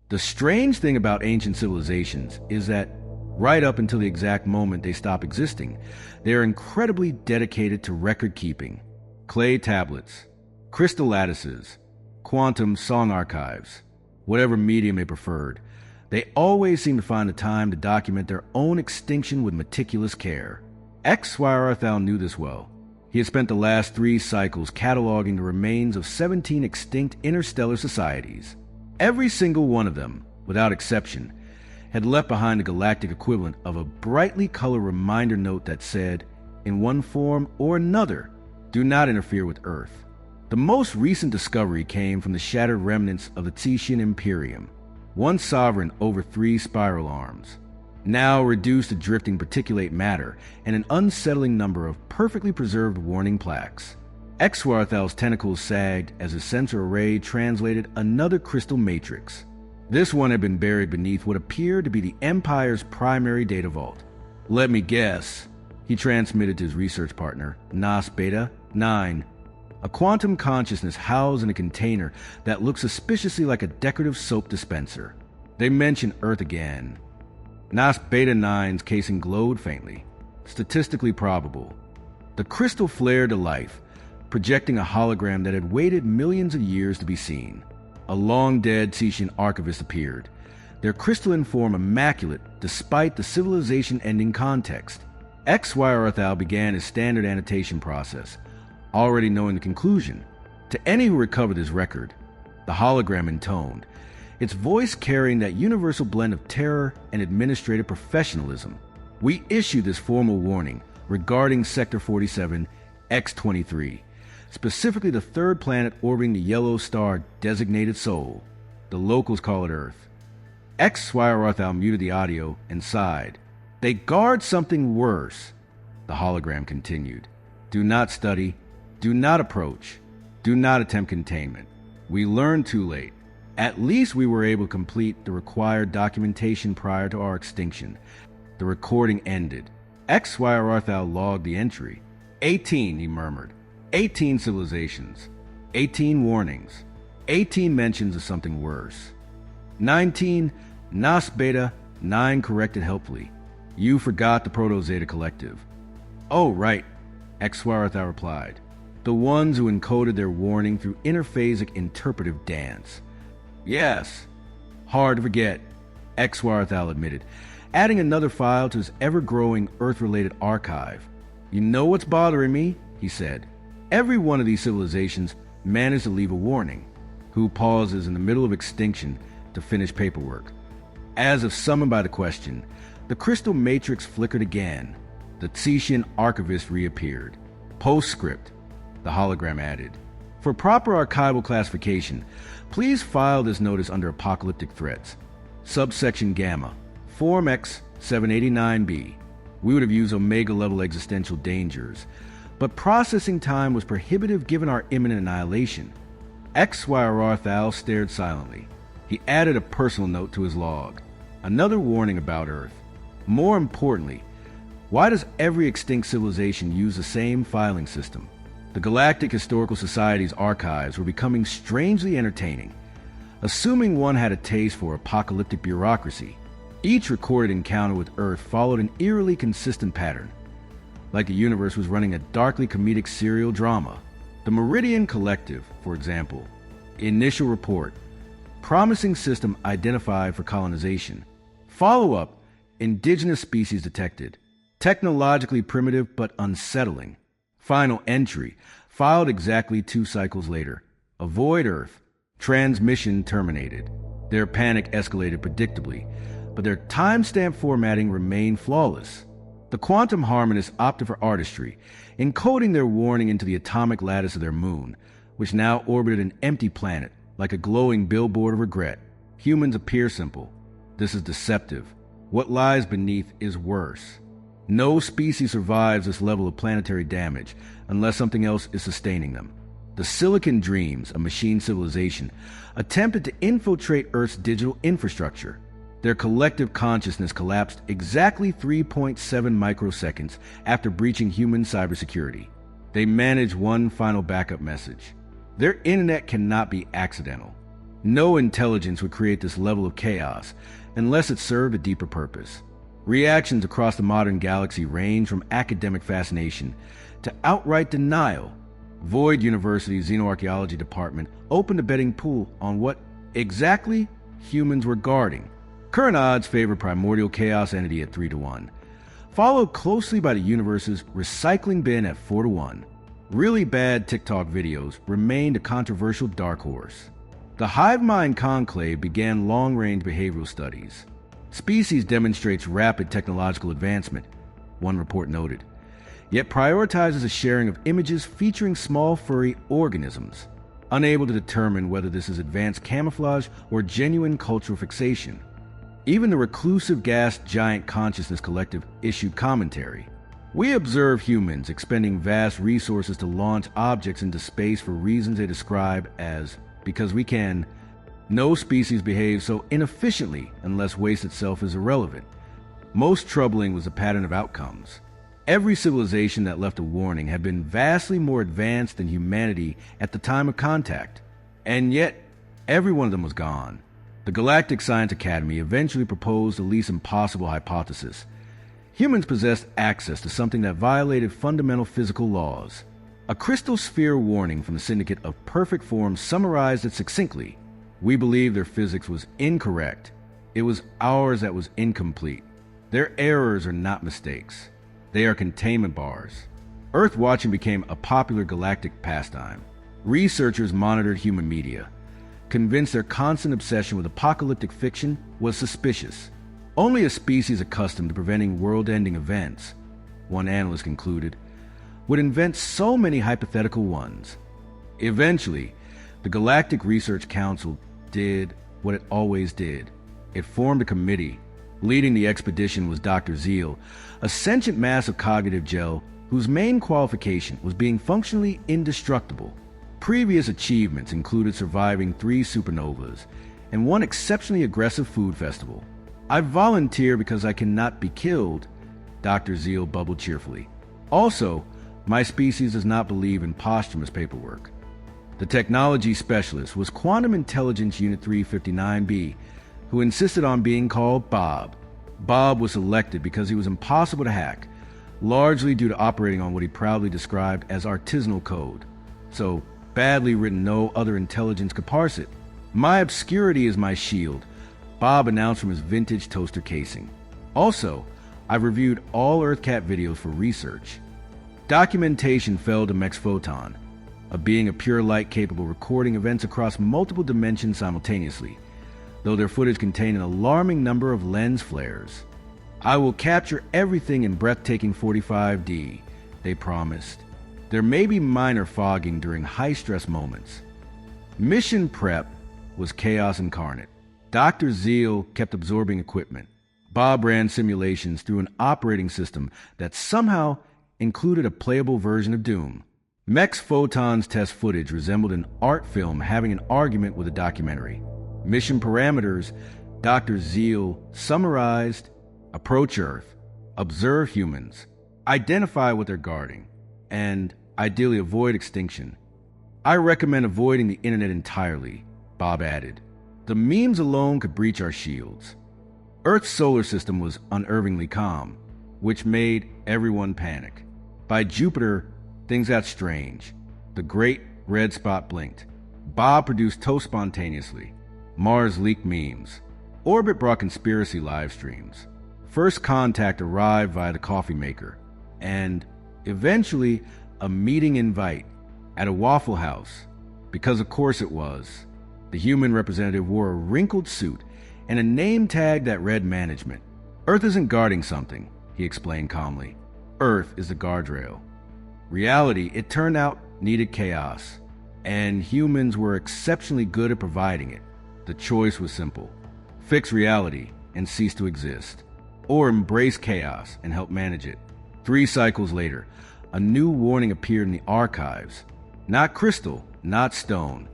The strange thing about ancient civilizations is that right up until the exact moment they stop existing, they are incredibly dedicated to record keeping. Clay tablets, crystal lattices, quantum song archives, whatever medium they preferred, they always seem to find the time to document their own extinction with meticulous care. XY knew this well. He had spent the last 3 cycles cataloging the remains of 17 extinct interstellar societies. Every single one of them, without exception, had left behind the galactic equivalent of a brightly colored reminder note that said, in one form or another, do not interfere with Earth. The most recent discovery came from the shattered remnants of the Titian Imperium, one sovereign over 3 spiral arms, now reduced to drifting particulate matter and an unsettling number of perfectly preserved warning plaques. Xwarthal's tentacles sagged as his sensor array translated another crystal matrix. This one had been buried beneath what appeared to be the Empire's primary data vault. Let me guess, he transmitted to his research partner, Nas Beta 9, a quantum consciousness housed in a container that looked suspiciously like a decorative soap dispenser. They mentioned Earth again. Nas Beta 9's casing glowed faintly. Statistically probable. The crystal flared to life, projecting a hologram that had waited millions of years to be seen. A long-dead Titian archivist appeared, their crystalline form immaculate despite the civilization-ending context. XY began his standard annotation process, already knowing the conclusion. To any who recovered his record, the hologram intoned, its voice carrying that universal blend of terror and administrative professionalism. We issue this formal warning regarding Sector 47, X-23, specifically the 3rd planet orbiting the yellow star designated Sol. The locals call it Earth. XY muted the audio and sighed. They guard something worse. The hologram continued. Do not study. Do not approach. Do not attempt containment. We learned too late. At least we were able to complete the required documentation prior to our extinction. The recording ended. XY logged the entry. 18, he murmured. 18 civilizations. 18 warnings. 18 mentions of something worse. 19, Nas Beta 9 corrected helpfully. You forgot the Proto-Zeta Collective. Oh, right, XY replied. The ones who encoded their warning through interphasic interpretive dance. Yes, hard to forget, XY admitted, adding another file to his ever-growing Earth-related archive. You know what's bothering me? He said. Every one of these civilizations managed to leave a warning. Who pauses in the middle of extinction to finish paperwork? As if summoned by the question, the crystal matrix flickered again. The Titian archivist reappeared. Postscript, the hologram added. For proper archival classification, please file this notice under apocalyptic threats. Subsection Gamma, Form X 789B. We would have used Omega-level existential dangers, but processing time was prohibitive given our imminent annihilation. XY stared silently. He added a personal note to his log. Another warning about Earth. More importantly, why does every extinct civilization use the same filing system? The Galactic Historical Society's archives were becoming strangely entertaining. Assuming one had a taste for apocalyptic bureaucracy, each recorded encounter with Earth followed an eerily consistent pattern, like the universe was running a darkly comedic serial drama. The Meridian Collective, for example. Initial report. Promising system identified for colonization. Follow-up. Indigenous species detected. Technologically primitive but unsettling. Final entry. Filed exactly 2 cycles later. Avoid Earth. Transmission terminated. Their panic escalated predictably, but their timestamp formatting remained flawless. The quantum harmonists opted for artistry, encoding their warning into the atomic lattice of their moon, which now orbited an empty planet, like a glowing billboard of regret. Humans appear simple. This is deceptive. What lies beneath is worse. No species survives this level of planetary damage unless something else is sustaining them. The Silicon Dreams, a machine civilization, attempted to infiltrate Earth's digital infrastructure. Their collective consciousness collapsed exactly 3.7 microseconds after breaching human cybersecurity. They managed one final backup message. Their internet cannot be accidental. No intelligence would create this level of chaos unless it served a deeper purpose. Reactions across the modern galaxy range from academic fascination to outright denial. Void University's xeno-archaeology department opened a betting pool on what exactly humans were guarding. Current odds favor primordial chaos entity at 3-1, followed closely by the universe's recycling bin at 4-1. Really bad TikTok videos remained a controversial dark horse. The hive mind conclave began long-range behavioral studies. Species demonstrates rapid technological advancement, one report noted, yet prioritizes a sharing of images featuring small furry organisms, unable to determine whether this is advanced camouflage or genuine cultural fixation. Even the reclusive gas giant consciousness collective issued commentary. We observe humans expending vast resources to launch objects into space for reasons they describe as because we can. No species behaves so inefficiently unless waste itself is irrelevant. Most troubling was the pattern of outcomes. Every civilization that left a warning had been vastly more advanced than humanity at the time of contact, and yet every one of them was gone. The Galactic Science Academy eventually proposed the least impossible hypothesis. Humans possessed access to something that violated fundamental physical laws. A crystal sphere warning from the Syndicate of Perfect Form summarized it succinctly. We believed their physics was incorrect. It was ours that was incomplete. Their errors are not mistakes. They are containment bars. Earth watching became a popular galactic pastime. Researchers monitored human media, convinced their constant obsession with apocalyptic fiction was suspicious. Only a species accustomed to preventing world-ending events, one analyst concluded, would invent so many hypothetical ones. Eventually, the Galactic Research Council did what it always did. It formed a committee. Leading the expedition was Dr. Zeal, a sentient mass of cognitive gel whose main qualification was being functionally indestructible. Previous achievements included surviving 3 supernovas and 1 exceptionally aggressive food festival. I volunteer because I cannot be killed, Dr. Zeal bubbled cheerfully. Also, my species does not believe in posthumous paperwork. The technology specialist was Quantum Intelligence Unit 359B, who insisted on being called Bob. Bob was selected because he was impossible to hack, largely due to operating on what he proudly described as artisanal code. So badly written no other intelligence could parse it. My obscurity is my shield, Bob announced from his vintage toaster casing. Also, I've reviewed all EarthCat videos for research. Documentation fell to Mex Photon, a being of pure light capable of recording events across multiple dimensions simultaneously, though their footage contained an alarming number of lens flares. I will capture everything in breathtaking 45D, they promised. There may be minor fogging during high-stress moments. Mission prep was chaos incarnate. Dr. Zeal kept absorbing equipment. Bob ran simulations through an operating system that somehow included a playable version of Doom. Mex Photon's test footage resembled an art film having an argument with a documentary. Mission parameters, Dr. Zeal summarized: approach Earth, observe humans, identify what they're guarding, and ideally avoid extinction. I recommend avoiding the internet entirely, Bob added. The memes alone could breach our shields. Earth's solar system was unnervingly calm, which made everyone panic. By Jupiter, things got strange. The great red spot blinked. Bob produced toast spontaneously. Mars leaked memes. Orbit brought conspiracy live streams. First contact arrived via the coffee maker. And eventually, a meeting invite at a Waffle House. Because of course it was. The human representative wore a wrinkled suit and a name tag that read management. Earth isn't guarding something, he explained calmly. Earth is the guardrail. Reality, it turned out, needed chaos, and humans were exceptionally good at providing it. The choice was simple: fix reality and cease to exist, or embrace chaos and help manage it. 3 cycles later, a new warning appeared in the archives. Not crystal, not stone,